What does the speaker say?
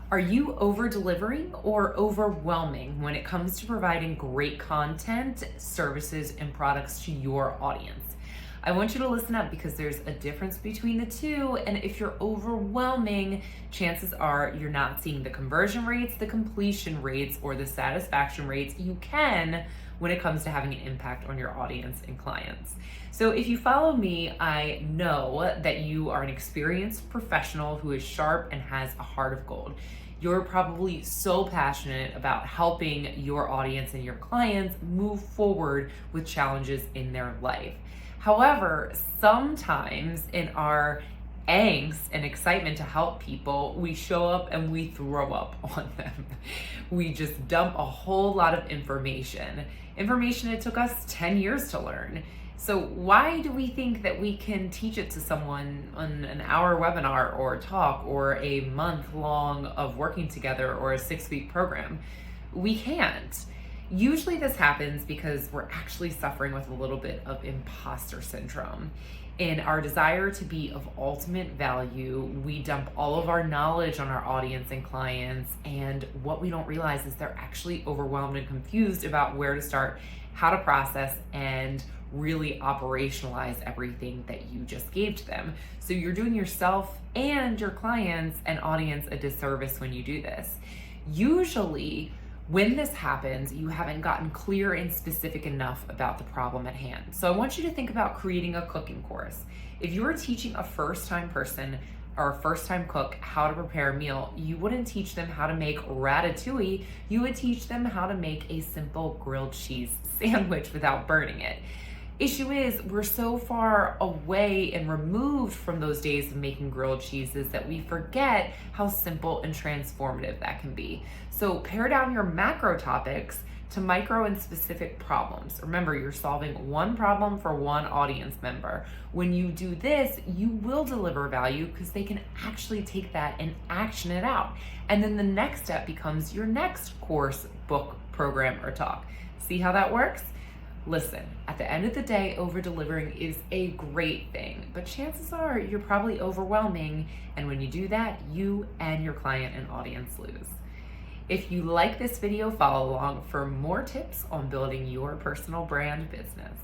Are you over delivering or overwhelming when it comes to providing great content, services, and products to your audience? I want you to listen up because there's a difference between the two. And if you're overwhelming, chances are you're not seeing the conversion rates, the completion rates, or the satisfaction rates you can when it comes to having an impact on your audience and clients. So if you follow me, I know that you are an experienced professional who is sharp and has a heart of gold. You're probably so passionate about helping your audience and your clients move forward with challenges in their life. However, sometimes in our angst and excitement to help people, we show up and we throw up on them. We just dump a whole lot of information it took us 10 years to learn. So why do we think that we can teach it to someone on an hour webinar or talk or a month long of working together or a 6-week program? We can't. Usually this happens because we're actually suffering with a little bit of imposter syndrome. In our desire to be of ultimate value, we dump all of our knowledge on our audience and clients, and what we don't realize is they're actually overwhelmed and confused about where to start, how to process, and really operationalize everything that you just gave to them. So you're doing yourself and your clients and audience a disservice when you do this. Usually, when this happens, you haven't gotten clear and specific enough about the problem at hand. So I want you to think about creating a cooking course. If you were teaching a first-time person or a first-time cook how to prepare a meal, you wouldn't teach them how to make ratatouille. You would teach them how to make a simple grilled cheese sandwich without burning it. Issue is, we're so far away and removed from those days of making grilled cheeses that we forget how simple and transformative that can be. So pare down your macro topics to micro and specific problems. Remember, you're solving one problem for one audience member. When you do this, you will deliver value because they can actually take that and action it out. And then the next step becomes your next course, book, program, or talk. See how that works? Listen, at the end of the day, over-delivering is a great thing, but chances are you're probably overwhelming, and when you do that, you and your client and audience lose. If you like this video, follow along for more tips on building your personal brand business.